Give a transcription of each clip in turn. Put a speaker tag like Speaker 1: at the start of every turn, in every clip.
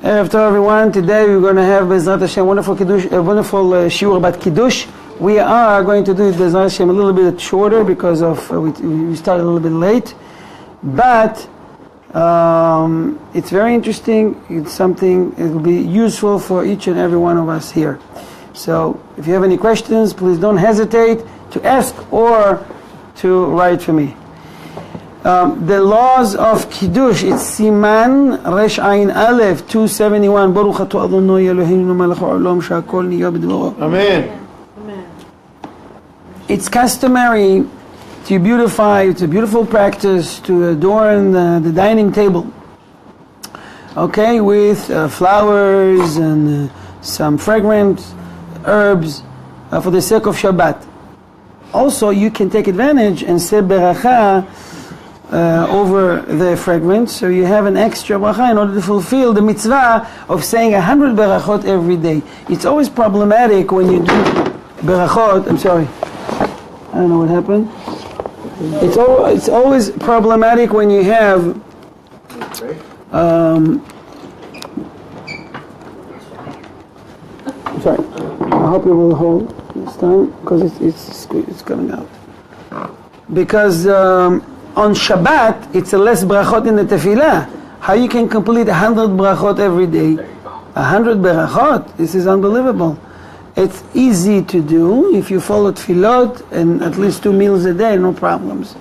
Speaker 1: After everyone, today we're going to have Bezrat Hashem wonderful shiur about Kiddush. We are going to do Bezrat Hashem a little bit shorter because of we started a little bit late, but it's very interesting. It's something it will be useful for each and every one of us here. So if you have any questions, please don't hesitate to ask or to write for me. The laws of Kiddush, it's Siman Resh Ayin Aleph 271. Baruch Atah Adonai Eloheinu melech haolam she'akol niya b'dvaro.
Speaker 2: Amen.
Speaker 1: It's customary to beautify, it's a beautiful practice to adorn the dining table, okay, with flowers and some fragrant herbs for the sake of Shabbat. Also, you can take advantage and say beracha over the fragrance, so you have an extra bracha in order to fulfill the mitzvah of saying 100 berachot every day. It's always problematic when you do berachot. I'm sorry, I don't know what happened. It's always problematic when you have sorry, I hope you will hold this time because it's coming out. Because on Shabbat, it's a less brachot in the tefillah. How you can complete 100 brachot every day? 100 brachot? This is unbelievable. It's easy to do if you follow tefillot and at least 2 meals a day, no problems.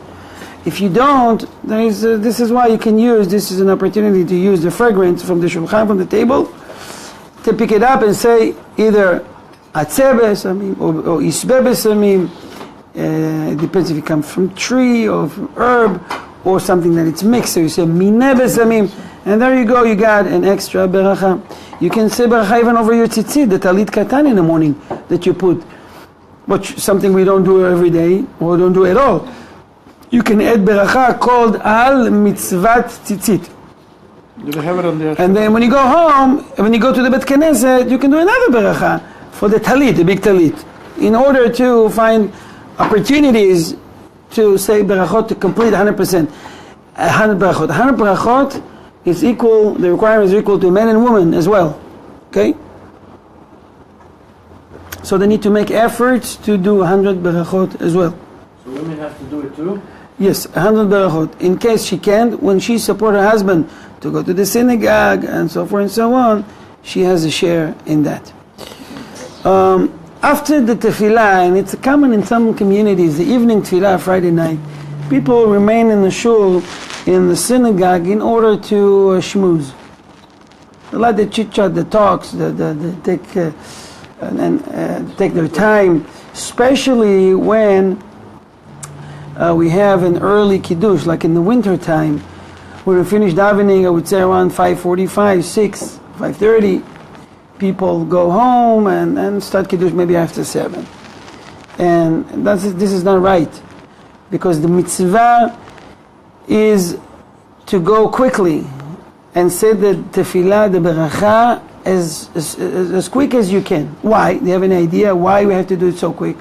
Speaker 1: If you don't, this is why you can use, this is an opportunity to use the fragrance from the shulchan, from the table, to pick it up and say either atzeh besamim or isbeh besamim. It depends if it comes from tree or from herb or something that it's mixed. So you say mineh besamim, and there you go. You got an extra beracha. You can say beracha even over your tzitzit, the talit katan in the morning that you put, which something we don't do every day or don't do at all. You can add beracha called al mitzvat tzitzit.
Speaker 2: You have it on there.
Speaker 1: And then when you go home, when you go to the Bet Knesset, you can do another beracha for the talit, the big talit, in order to find opportunities to say berachot to complete 100%. 100 berachot. 100 berachot is equal, the requirement is equal to men and women as well. Okay? So they need to make efforts to do 100 berachot as well.
Speaker 2: So women have to do it too?
Speaker 1: Yes, 100 berachot. In case she can't, when she support her husband to go to the synagogue and so forth and so on, she has a share in that. After the tefillah, and it's common in some communities, the evening tefillah, Friday night, people remain in the shul, in the synagogue, in order to shmooze. A lot of the chit-chat, the talks, take their time, especially when we have an early Kiddush, like in the winter time. When we finish davening, I would say around 5:45, 6, 5:30. People go home and start Kiddush maybe after 7. And this is not right, because the mitzvah is to go quickly and say the tefillah, the beracha, as quick as you can. Why? Do you have any idea why we have to do it so quick?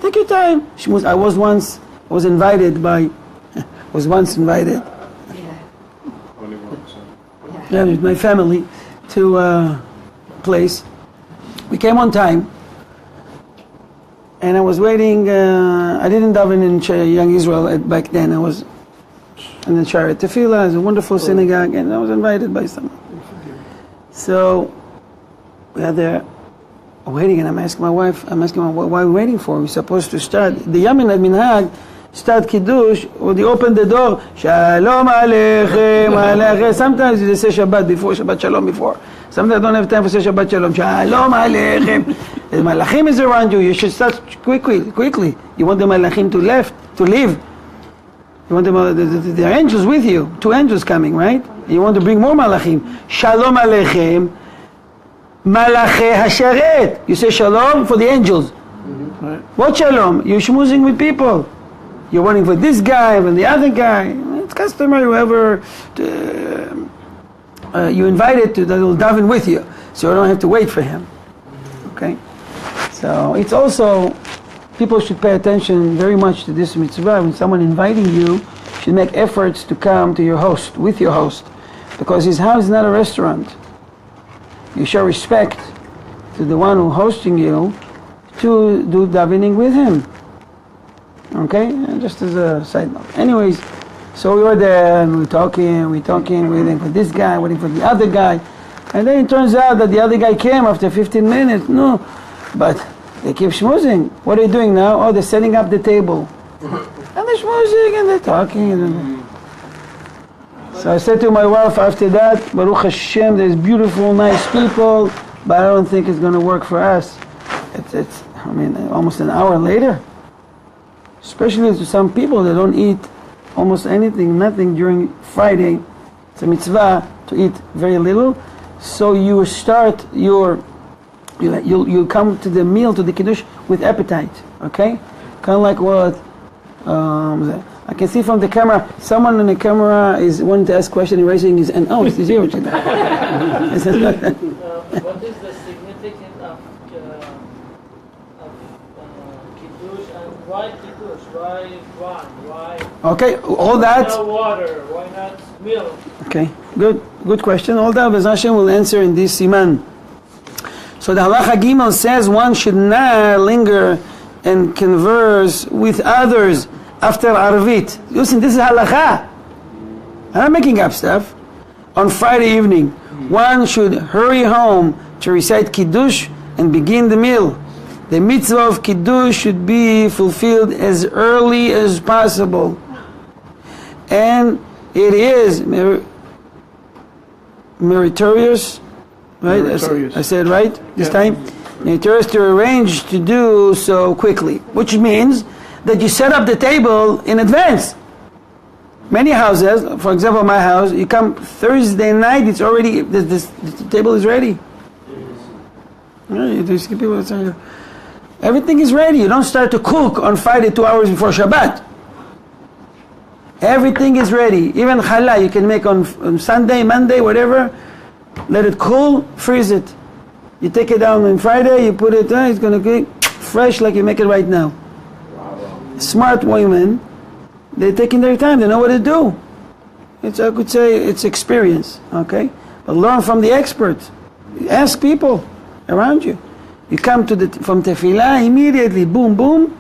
Speaker 1: Take your time. I was invited by with my family to place. We came on time, and I was waiting. I didn't daven in Young Israel back then. I was in the Sharet Tefillah. It's a wonderful synagogue, and I was invited by someone. So we are there waiting, and I'm asking my wife, why are we waiting for? We're supposed to start. The Yamin at Minhag start Kiddush, or they open the door, Shalom Aleichem, Aleichem. Sometimes they say Shabbat before, Shabbat Shalom before. Sometimes I don't have time for say Shabbat Shalom. Shalom Aleichem. The Malachim is around you. You should start quickly. You want the Malachim to leave. You want the angels with you. 2 angels coming, right? You want to bring more Malachim. Shalom Aleichem. Malachei Hasharet. You say Shalom for the angels. Mm-hmm. Right. What Shalom? You're schmoozing with people. You're waiting for this guy and the other guy. It's customary, whoever you invited to, that will daven with you, so you don't have to wait for him. Okay? So it's also, people should pay attention very much to this mitzvah. When someone inviting you, should make efforts to come to your host, with your host, because his house is not a restaurant. you show respect to the one who hosting you to do davening with him. Okay, and just as a side note. Anyways, so we were there and we're talking, waiting for this guy, waiting for the other guy. And then it turns out that the other guy came after 15 minutes. No, but they keep schmoozing. What are they doing now? Oh, they're setting up the table. And they're schmoozing and they're talking. So I said to my wife after that, Baruch Hashem, there's beautiful, nice people, but I don't think it's going to work for us. It's almost an hour later. Especially to some people that don't eat almost anything, nothing during Friday. It's a mitzvah to eat very little. So you start you'll come to the meal, to the Kiddush with appetite, okay? Kind of like what, I can see from the camera, someone on the camera is wanting to ask a question and raising his hand. Oh, it's here.
Speaker 3: What is the significance of Kiddush and why Kiddush? Why wine? Why?
Speaker 1: Okay, all that.
Speaker 3: Why not water? Why not milk?
Speaker 1: Okay, good question. All that Bez Hashem will answer in this siman. So the halacha gimel says one should not linger and converse with others after Arvit. Listen, this is halacha. I'm not making up stuff. On Friday evening, one should hurry home to recite Kiddush and begin the meal. The mitzvah of Kiddush should be fulfilled as early as possible. And it is meritorious, right?
Speaker 2: Meritorious.
Speaker 1: I said right this time? Meritorious to arrange to do so quickly, which means that you set up the table in advance. Many houses, for example my house, you come Thursday night, it's already, the table is ready. Everything is ready. You don't start to cook on Friday 2 hours before Shabbat. Everything is ready. Even challah you can make on Sunday, Monday, whatever. Let it cool, freeze it. You take it down on Friday, you put it there, it's going to be fresh like you make it right now. Smart women, they're taking their time, they know what to do. I could say it's experience, okay? But learn from the experts. Ask people around you. You come from tefillah, immediately, boom, boom.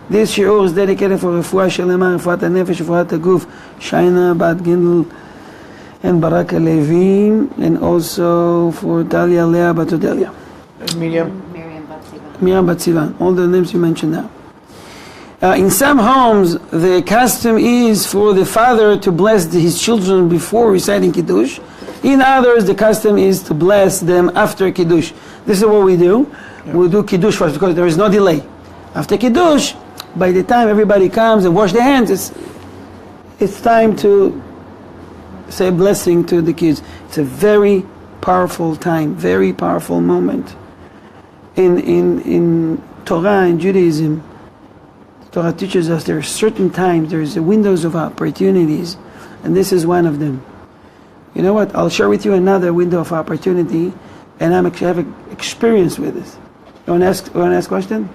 Speaker 1: This shiur is dedicated for refuah shalema, refuat hanefesh, refuat haguf, Shaina, Bat Gindel, and Baraka Levin, and also for Talia, Leah, Batodelia.
Speaker 2: Miriam.
Speaker 1: Miriam Bat Sivan, all the names you mentioned now. In some homes, the custom is for the father to bless his children before reciting Kiddush. In others, the custom is to bless them after Kiddush. This is what we do. Yeah. We'll do Kiddush first because there is no delay. After Kiddush, by the time everybody comes and wash their hands, it's time to say a blessing to the kids. It's a very powerful time, very powerful moment. In Torah and Judaism, Torah teaches us there are certain times, there's windows of opportunities, and this is one of them. You know what? I'll share with you another window of opportunity, and I have experience with this. You want to ask a question?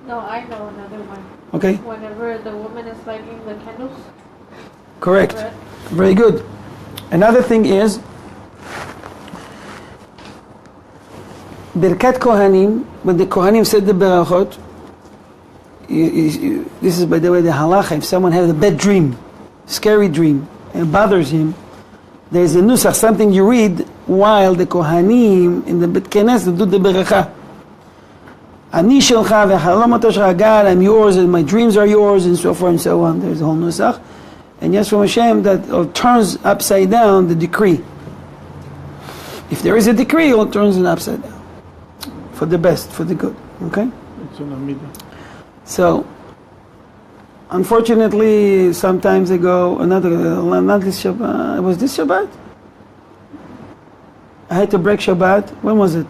Speaker 4: No, I know another one.
Speaker 1: Okay.
Speaker 4: Whenever the woman is lighting the candles.
Speaker 1: Correct.
Speaker 4: Red.
Speaker 1: Very good. Another thing is, Birkat Kohanim, when the Kohanim said the Berachot, this is by the way the halacha, if someone has a bad dream, scary dream, and it bothers him, there's a nusach, something you read while the Kohanim in the Bet Knesset do the beracha. Ani shelcha v'chalomot shel, God, I'm yours, and my dreams are yours, and so forth and so on. There's a whole nusach. And yes, from Hashem, that turns upside down the decree. If there is a decree, it turns it upside down. For the best, for the good. Okay? So, unfortunately, some times ago, not this Shabbat, was this Shabbat? I had to break Shabbat. When was it?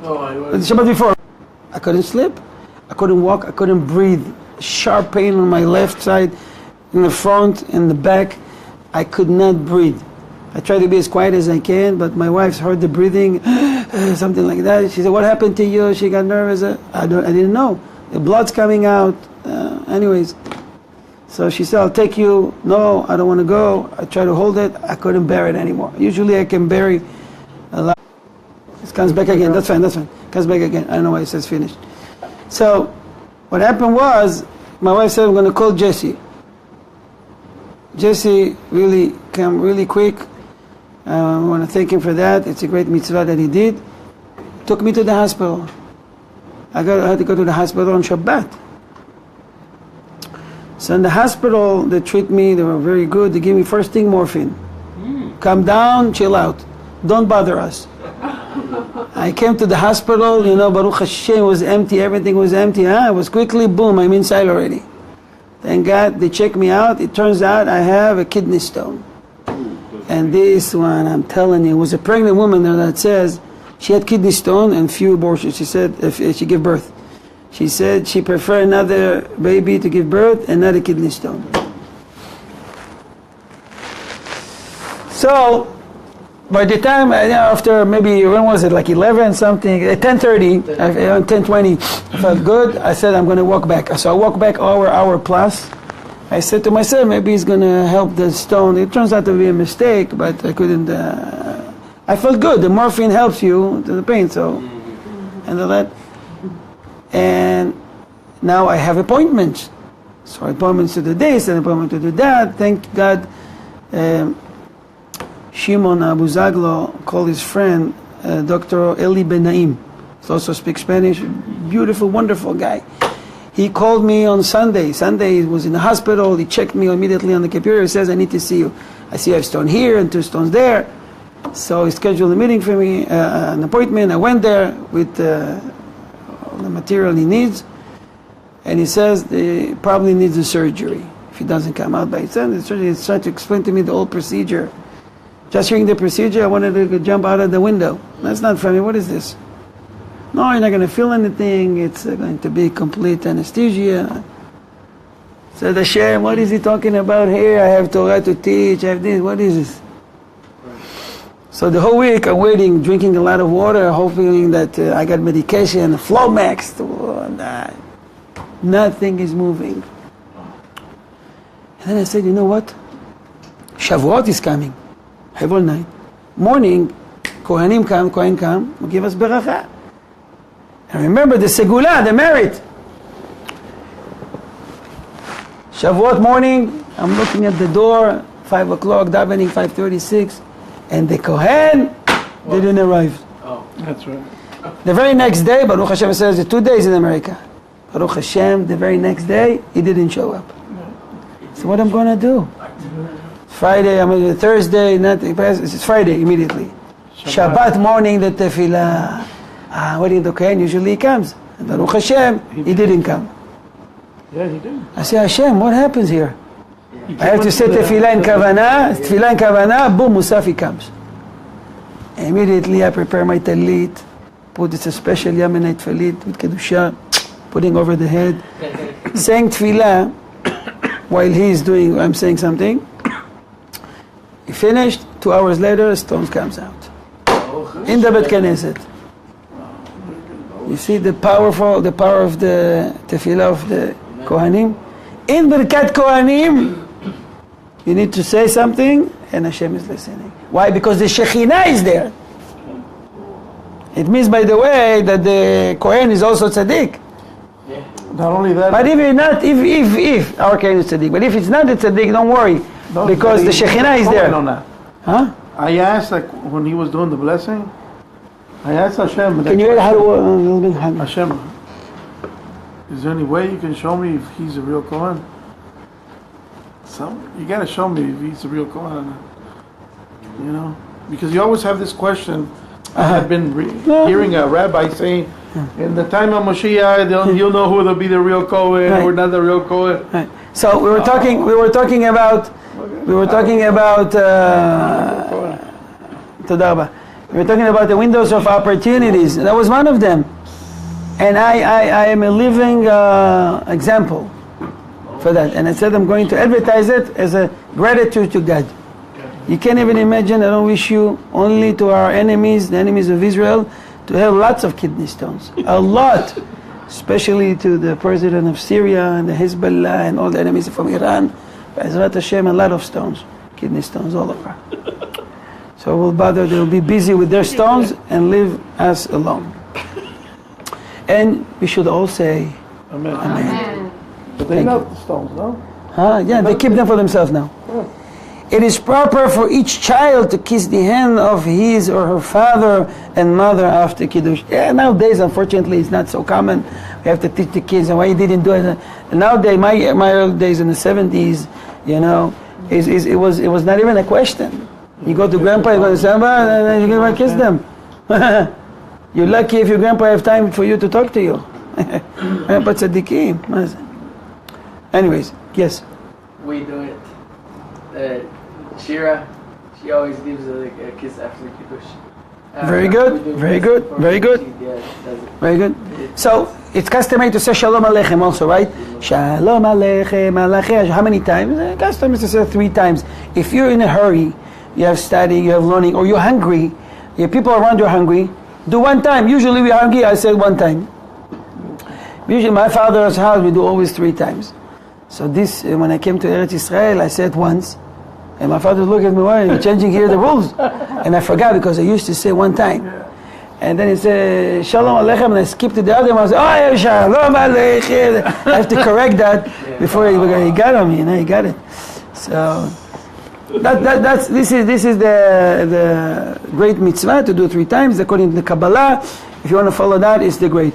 Speaker 2: No,
Speaker 1: The Shabbat before. I couldn't sleep. I couldn't walk. I couldn't breathe. Sharp pain on my left side, in the front, in the back. I could not breathe. I tried to be as quiet as I can, but my wife's heard the breathing, something like that. She said, "What happened to you?" She got nervous. I didn't know. The blood's coming out. Anyways, so she said, "I'll take you." No, I don't want to go. I tried to hold it. I couldn't bear it anymore. Usually I can bear It comes back again. That's fine. Comes back again. I don't know why it says finished. So, what happened was, my wife said, I'm going to call Jesse. Jesse really came really quick. I want to thank him for that. It's a great mitzvah that he did. Took me to the hospital. I had to go to the hospital on Shabbat. So in the hospital, they treat me. They were very good. They give me first thing morphine. Calm down, chill out. Don't bother us. I came to the hospital, Baruch Hashem, it was empty, everything was empty. I was quickly, boom, I'm inside already. Thank God, they checked me out. It turns out I have a kidney stone. And this one, I'm telling you, was a pregnant woman there that says she had kidney stone and few abortions. She said, if she gave birth. She said she preferred another baby to give birth and not a kidney stone. So, by the time, after maybe, when was it, like 11 something, 10:30, 10:20, I felt good. I said, I'm going to walk back. So I walked back hour plus. I said to myself, maybe it's going to help the stone. It turns out to be a mistake, but I couldn't, I felt good. The morphine helps you to the pain, so, and all that. And now I have appointments. So appointments to do this and appointment to do that. Thank God. Shimon Abu Zaglo called his friend, Dr. Eli Ben Naim. He also speaks Spanish. Beautiful, wonderful guy. He called me on Sunday. Sunday he was in the hospital. He checked me immediately on the computer. He says, I need to see you. I see I have a stone here and 2 stones there. So he scheduled a meeting for me, an appointment. I went there with all the material he needs. And he says he probably needs a surgery if he doesn't come out by himself. The surgeon is trying to explain to me the whole procedure. Just hearing the procedure, I wanted to jump out of the window. That's not funny. What is this? No, you're not going to feel anything. It's going to be complete anesthesia. Said Hashem, what is he talking about here? I have Torah to teach. I have this. What is this? So the whole week I'm waiting, drinking a lot of water, hoping that I got medication, Flomax. Nothing is moving. And then I said, you know what? Shavuot is coming. Every night. Morning, Kohen come, will give us beracha. And remember the segula, the merit. Shavuot morning, I'm looking at the door, 5 o'clock, davening 5:36, and the Kohen didn't arrive.
Speaker 2: Oh, that's right.
Speaker 1: The very next day, Baruch Hashem says, 2 days in America. Baruch Hashem, the very next day, he didn't show up. So what I'm going to do? Friday, Thursday, it's Friday immediately. Shabbat morning, the tefillah. What did the Kohen usually comes? And Baruch Hashem, he didn't come.
Speaker 2: Yeah, he did.
Speaker 1: I say, Hashem, what happens here? I have to say tefillah in kavanah, boom, Musafi comes. Immediately I prepare my talit, put this a special Yemenite talit with Kedusha, putting over the head, saying tefillah while he's doing, I'm saying something. He finished, 2 hours later, a stone comes out. In the Bet Knesset. You see the power of the tefillah of the Kohanim? In Birkat Kohanim, you need to say something, and Hashem is listening. Why? Because the Shekhinah is there. It means, by the way, that the Kohen is also tzaddik.
Speaker 2: Not only that,
Speaker 1: but if our Kohen is tzaddik, but if it's not a tzaddik, don't worry. No, because the Shekhinah is there. Huh?
Speaker 2: I asked, like, when he was doing the blessing, I asked Hashem.
Speaker 1: Can you hear
Speaker 2: Hashem, is there any way you can show me if he's a real Kohen? You got to show me if he's a real Kohen. Because you always have this question. I have been hearing a rabbi saying, in the time of Moshiach, you'll know who will be the real Kohen or not the real Kohen.
Speaker 1: Right. So we were talking about Todarba. We were talking about the windows of opportunities. That was one of them. And I am a living example for that. And I said I'm going to advertise it as a gratitude to God. You can't even imagine. I don't wish you only to our enemies, the enemies of Israel, to have lots of kidney stones. A lot. Especially to the president of Syria and the Hezbollah and all the enemies from Iran. Be'ezrat Hashem, a lot of stones. Kidney stones all over. So we'll bother, they'll be busy with their stones and leave us alone. And we should all say,
Speaker 2: Amen.
Speaker 1: Amen.
Speaker 2: But they melt the stones, no?
Speaker 1: Yeah, they keep them for themselves now. It is proper for each child to kiss the hand of his or her father and mother after Kiddush. Yeah, nowadays, unfortunately, it's not so common. We have to teach the kids, and why you didn't do it. And nowadays, my early days in the 70s, you know, it was not even a question. You go to grandpa, you go to Samba, and then you're going to kiss them. You're lucky if your grandpa have time for you to talk to you. Grandpa tzaddikim. Anyways, yes.
Speaker 5: We do it. Shira, she always gives a kiss after Kiddush.
Speaker 1: Very good, very good, very good. Very good. So, it's customary to say Shalom Aleichem also, right? Shalom Aleichem, Aleichem. How many times? Customary to say 3 times. If you're in a hurry, you have study, you have learning, or you're hungry, your people around you are hungry, do 1 time. Usually we're hungry, I said 1 time. Usually my father's house, we do always 3 times. So this, when I came to Eretz Israel, I said once. And my father looked at me, why are you changing here the rules? And I forgot because I used to say 1 time. And then he said, Shalom Aleichem, and I skipped to the other one. I said, oh, Shalom Aleichem. I have to correct that before he got on me, you know, he got it. So this is the great mitzvah to do 3 times according to the Kabbalah. If you want to follow that, it's great.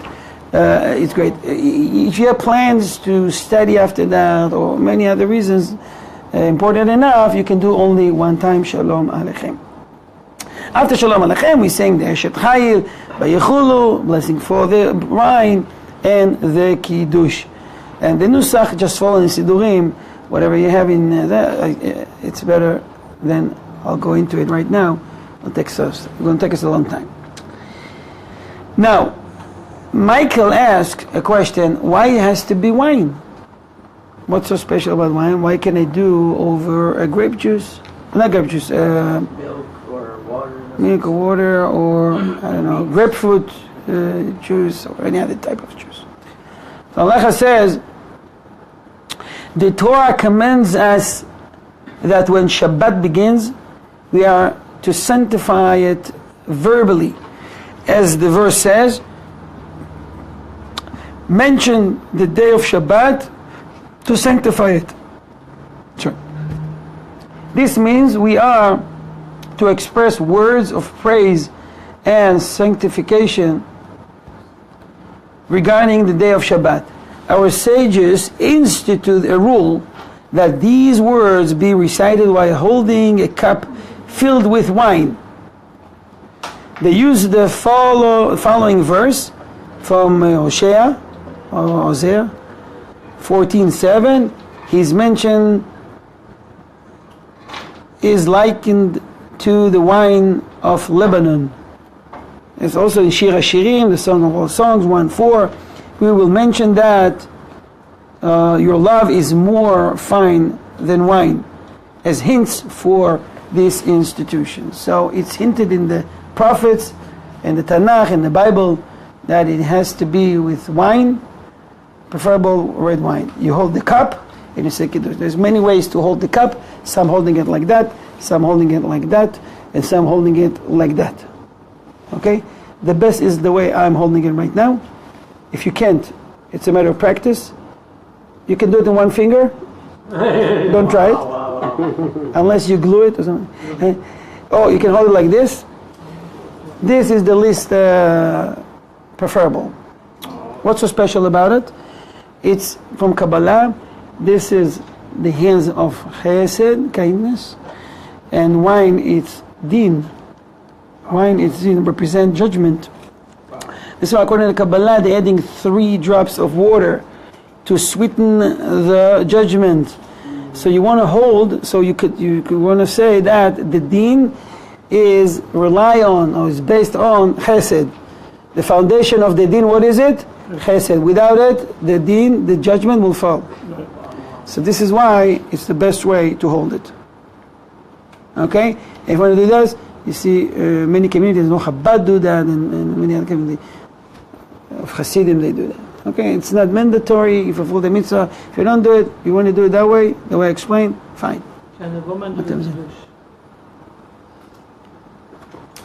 Speaker 1: It's great. If you have plans to study after that or many other reasons important enough, you can do only 1 time Shalom Aleichem. After Shalom Aleichem, we sing the Eshet Chayil, Vayichulu, blessing for the wine, and the Kiddush. And the Nusach, just follow in Sidurim, whatever you have in there, it's better than I'll go into it right now. It's going to take us a long time. Now, Michael asked a question, why it has to be wine? What's so special about wine? Why can I do over a grape juice? Not grape juice,
Speaker 5: milk or water,
Speaker 1: or I don't know, grapefruit juice or any other type of juice. So Allah says, the Torah commands us that when Shabbat begins, we are to sanctify it verbally. As the verse says, mention the day of Shabbat to sanctify it. Sure. This means we are to express words of praise and sanctification regarding the day of Shabbat. Our sages institute a rule that these words be recited while holding a cup filled with wine. They use the following verse from Hosea 14:7. He's mentioned is likened to the wine of Lebanon. It's also in Shir HaShirim, the Song of All Songs, 1:4. We will mention that your love is more fine than wine, as hints for this institution. So it's hinted in the prophets and the Tanakh and the Bible that it has to be with wine, preferable red wine. You hold the cup and you say Kiddush. There's many ways to hold the cup. Some holding it like that, some holding it like that, and some holding it like that. Okay? The best is the way I'm holding it right now. If you can't, it's a matter of practice. You can do it in 1 finger. Don't try it. Unless you glue it or something. Oh, you can hold it like this. This is the least preferable. What's so special about it? It's from Kabbalah. This is the hands of chesed, kindness. And wine, it's din. Wine, it's din, represent judgment. So according to Kabbalah, they're adding 3 drops of water to sweeten the judgment. So you want to hold, so you could want to say that the din is rely on, or is based on chesed. The foundation of the din, what is it? Chesed. Without it, the din, the judgment will fall. So this is why it's the best way to hold it. Okay? If you want to do this, you see many communities, Chabad do that, and many other communities of Hasidim, they do that. Okay? It's not mandatory if you fulfill the mitzvah. If you don't do it, you want to do it that way, the way I explained, fine.
Speaker 3: Can a woman do Kiddush?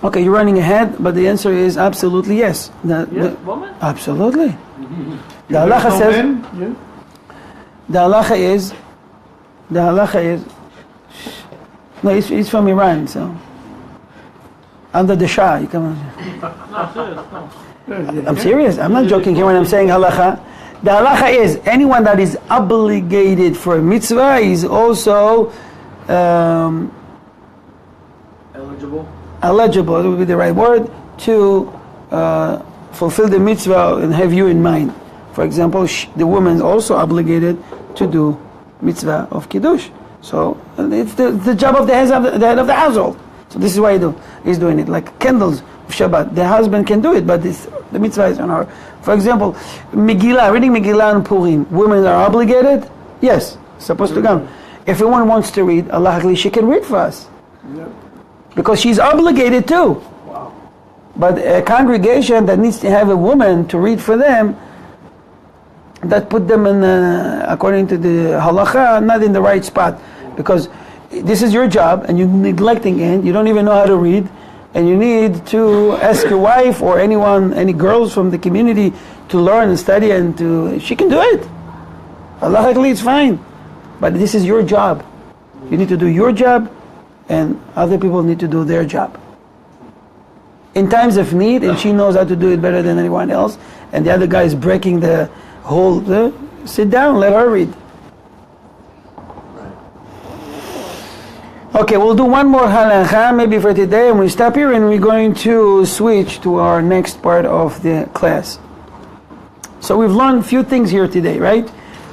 Speaker 1: Okay, you're running ahead, but the answer is absolutely yes.
Speaker 3: Woman?
Speaker 1: Absolutely. The
Speaker 2: There's
Speaker 1: halacha
Speaker 2: no
Speaker 1: says.
Speaker 2: men? Yeah.
Speaker 1: The halacha is. No, he's from Iran, so. Under the Shah, you come on.
Speaker 3: No, serious, no.
Speaker 1: I'm serious. I'm not joking here when I'm saying halacha. The halacha is anyone that is obligated for a mitzvah is also eligible, it would be the right word, to fulfill the mitzvah and have you in mind. For example, the woman is also obligated to do mitzvah of Kiddush. So it's the job of the head of the household. So this is why he's doing it. Like candles of Shabbat. The husband can do it, but the mitzvah is on her. For example, Megillah, reading Megillah and Purim. Women are obligated? Yes, supposed to come. If a woman wants to read, Allah, she can read for us.
Speaker 2: Yep.
Speaker 1: Because she's obligated too.
Speaker 5: Wow.
Speaker 1: But a congregation that needs to have a woman to read for them, that put them in, according to the halacha, not in the right spot. Because this is your job and you're neglecting it, you don't even know how to read, and you need to ask your wife or anyone, any girls from the community to learn and study, and she can do it. Allah, it's fine. But this is your job. You need to do your job, and other people need to do their job. In times of need, and she knows how to do it better than anyone else, and the other guy is breaking the whole, sit down, let her read. Okay, we'll do one more halacha maybe for today, and we stop here, and we're going to switch to our next part of the class. So we've learned a few things here today, right?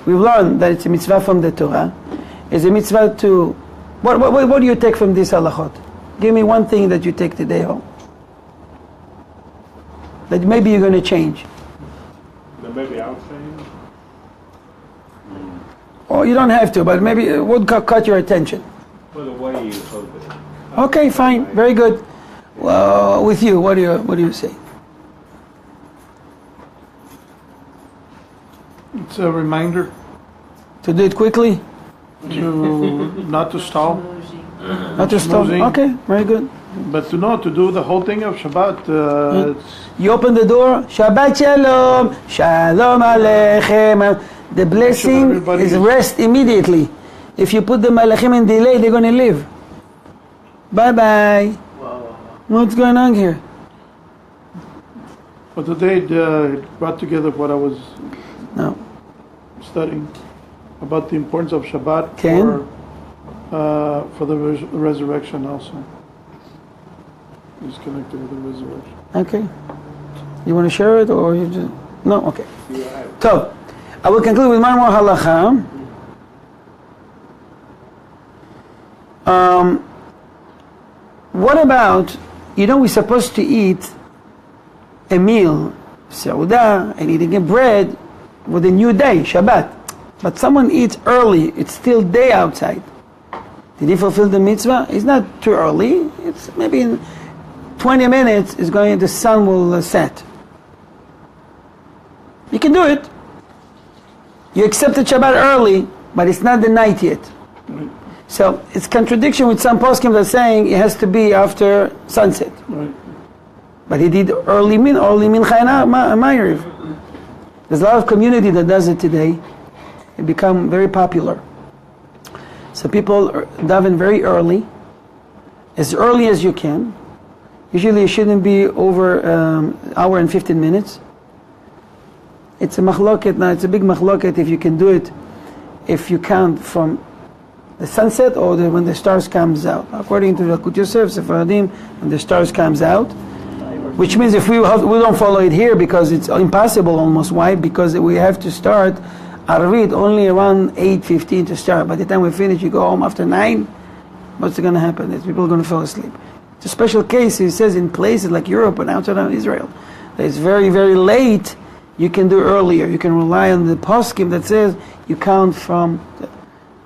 Speaker 1: We've learned that it's a mitzvah from the Torah. It's a mitzvah to... What do you take from this halachot? Give me one thing that you take today home. That maybe you're going to change.
Speaker 6: That maybe I'll change?
Speaker 1: Or you don't have to, but maybe it would cut your attention.
Speaker 6: Well, the way you hold it.
Speaker 1: Okay, fine, very good. Well, with you, what do you say?
Speaker 2: It's a reminder
Speaker 1: To do it quickly?
Speaker 2: to not to stall,
Speaker 1: Not to stop?
Speaker 2: Snoozing.
Speaker 1: Okay, very good.
Speaker 2: but to do the whole thing of Shabbat. It's,
Speaker 1: You open the door, Shabbat Shalom, Shalom Aleichem. The blessing
Speaker 2: everybody
Speaker 1: is
Speaker 2: is-
Speaker 1: rest immediately. If you put the Malachim in delay, they're going to leave. Bye-bye.
Speaker 5: Wow.
Speaker 1: What's going on here?
Speaker 2: but today it brought together what I was
Speaker 1: No.
Speaker 2: studying about the importance of Shabbat
Speaker 1: Ken?
Speaker 2: for the resurrection also. It's connected with the resurrection.
Speaker 1: Okay. You want to share it or you just... No? Okay. So, I will conclude with one more halacha. What about, we're supposed to eat a meal, seudah, and eating a bread with a new day, Shabbat. But someone eats early, it's still day outside. Did he fulfill the mitzvah? It's not too early. It's maybe in 20 minutes the sun will set. You can do it. You accepted Shabbat early, but it's not the night yet. So it's contradiction with some poskim that are saying it has to be after sunset.
Speaker 2: Right.
Speaker 1: But he did early mincha and ma'ariv. There's a lot of community that does it today. It become very popular. So people daven very early as you can. Usually it shouldn't be over hour and 15 minutes. It's a machloket now. It's a big machloket if you can do it, if you count from the sunset or when the stars comes out. According to Rakut Yosef, Sephardim, when the stars comes out, which means if we don't follow it here because it's impossible almost. Why? Because we have to start Arvit only around 8:15 to start. By the time we finish, you go home after 9. What's going to happen? Is people are going to fall asleep. It's a special case. He says in places like Europe and outside of Israel, that it's very, very late. You can do earlier. You can rely on the poskim that says you count from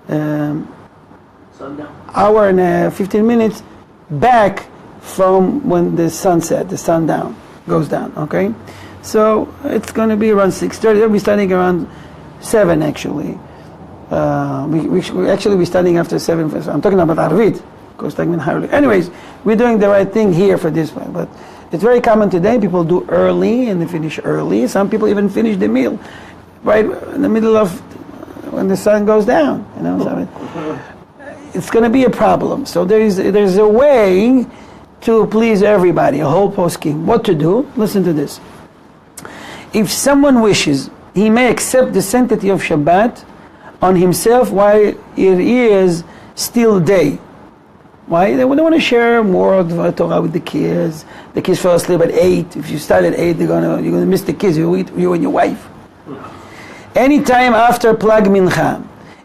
Speaker 5: Sundown.
Speaker 1: hour and 15 minutes back from when the sundown goes down. Okay, so it's going to be around 6:30. We'll be starting around 7 actually. We actually be starting after 7. I'm talking about Arvit. goes like mincha. Anyways, we're doing the right thing here for this one, but it's very common today. People do early and they finish early. Some people even finish the meal right in the middle of when the sun goes down. You know, so it's going to be a problem. So there's a way to please everybody, a whole poskim. What to do? Listen to this. If someone wishes, he may accept the sanctity of Shabbat on himself while it is still day. Why? They want to share more of the Torah with the kids. The kids fall asleep at 8. If you start at 8, you're gonna miss the kids. You and your wife. Anytime after Plag Mincha,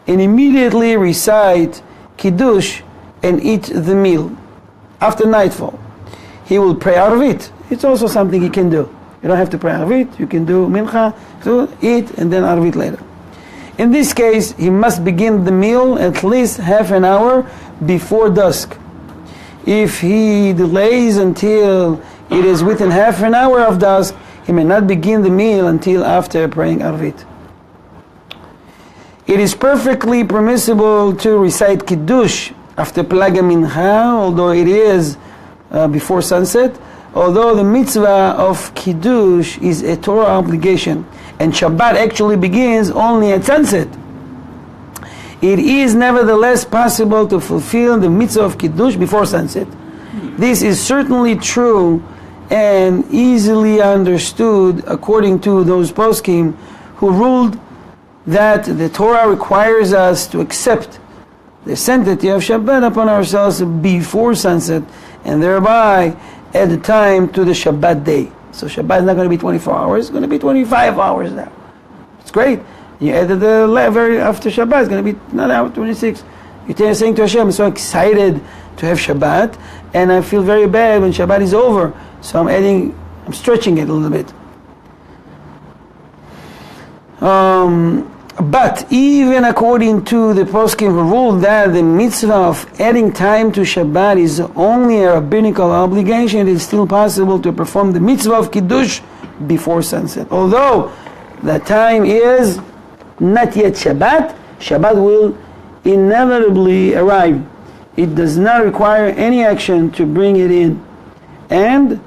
Speaker 1: and immediately recite Kiddush and eat the meal after nightfall. He will pray out of it. It's also something he can do. You don't have to pray out of it. You can do Mincha, so eat, and then out of it later. In this case, he must begin the meal at least half an hour before dusk. If he delays until it is within half an hour of dusk, he may not begin the meal until after praying out of it. It is perfectly permissible to recite Kiddush after Plaga Mincha, although it is before sunset, although the mitzvah of Kiddush is a Torah obligation, and Shabbat actually begins only at sunset. It is nevertheless possible to fulfill the mitzvah of Kiddush before sunset. This is certainly true and easily understood according to those poskim who ruled that the Torah requires us to accept the sanctity of Shabbat upon ourselves before sunset, and thereby add the time to the Shabbat day. So Shabbat is not going to be 24 hours, it's going to be 25 hours now. It's great. You added the very after Shabbat, it's going to be not hour 26. You're saying to Hashem, I'm so excited to have Shabbat, and I feel very bad when Shabbat is over. So I'm stretching it a little bit. But even according to the poskim who ruled that the mitzvah of adding time to Shabbat is only a rabbinical obligation, it is still possible to perform the mitzvah of Kiddush before sunset. Although the time is not yet Shabbat, Shabbat will inevitably arrive. It does not require any action to bring it in, and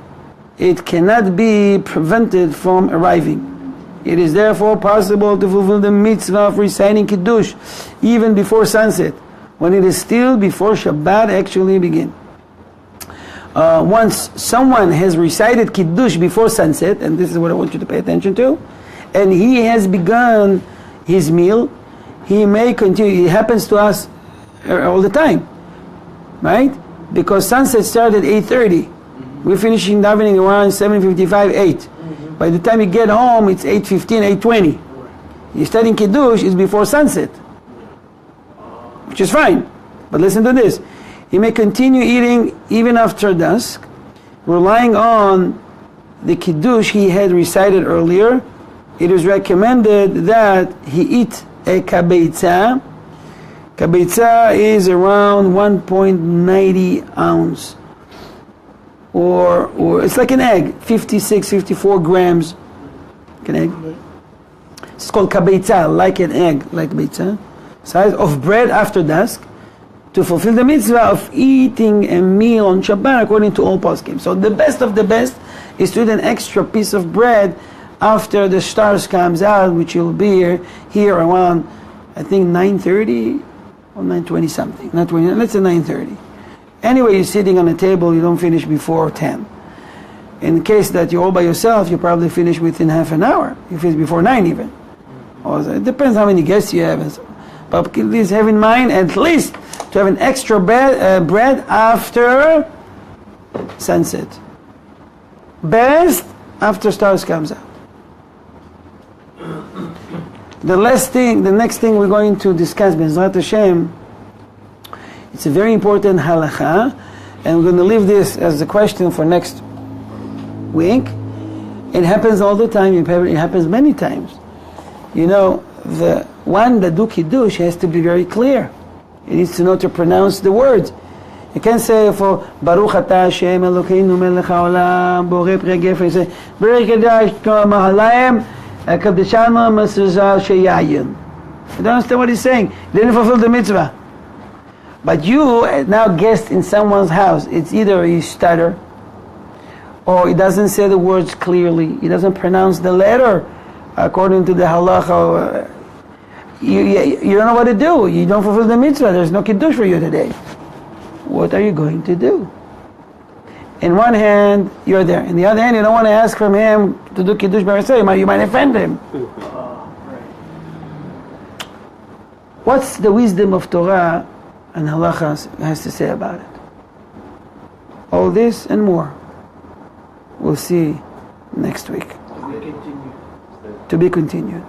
Speaker 1: it cannot be prevented from arriving. It is therefore possible to fulfill the mitzvah of reciting Kiddush even before sunset, when it is still before Shabbat actually begins. Once someone has recited Kiddush before sunset, and this is what I want you to pay attention to, and he has begun his meal, he may continue. It happens to us all the time, right? Because sunset started at 8:30. We're finishing davening around 7:55, 8. By the time you get home, it's 8:15, 8:20. You're studying Kiddush, it's before sunset, which is fine. But listen to this. He may continue eating even after dusk, relying on the Kiddush he had recited earlier. It is recommended that he eat a kabeitza. Kabeitza is around 1.90 ounce. Or it's like an egg, 56, 54 grams, like an egg. It's called kabeitza, like an egg, like beitza, size of bread after dusk, to fulfill the mitzvah of eating a meal on Shabbat according to all poskim. So the best of the best is to eat an extra piece of bread after the stars comes out, which will be here around, I think 9:30 or 9:20 something, not 20. Let's say 9:30. Anyway, you're sitting on a table, you don't finish before 10. In case that you're all by yourself, you probably finish within half an hour. You finish before 9 even. Or it depends how many guests you have. And so. But please have in mind at least to have an extra bread after sunset. Best after stars comes out. The next thing we're going to discuss, B'ezrat Hashem, it's a very important halakha, and we're going to leave this as a question for next week. It happens all the time. It happens many times. You know, the one that do Kiddush has to be very clear. He needs to know to pronounce the words. You can't say for Baruch Atah Hashem Elokeinu Melech Haolam Borei Pnei Gefen. You say Berei Kadash Mahalayim Kadeshanu Mesuzah Sheyayin. You don't understand what he's saying. He didn't fulfill the mitzvah. But you now guest in someone's house. It's either you stutter, or he doesn't say the words clearly. He doesn't pronounce the letter according to the halacha. You don't know what to do. You don't fulfill the mitzvah. There's no Kiddush for you today. What are you going to do? In one hand, you're there. In the other hand, you don't want to ask from him to do Kiddush by yourself. You might offend him. What's the wisdom of Torah and halacha has to say about it? All this and more. We'll see next week. To be continued.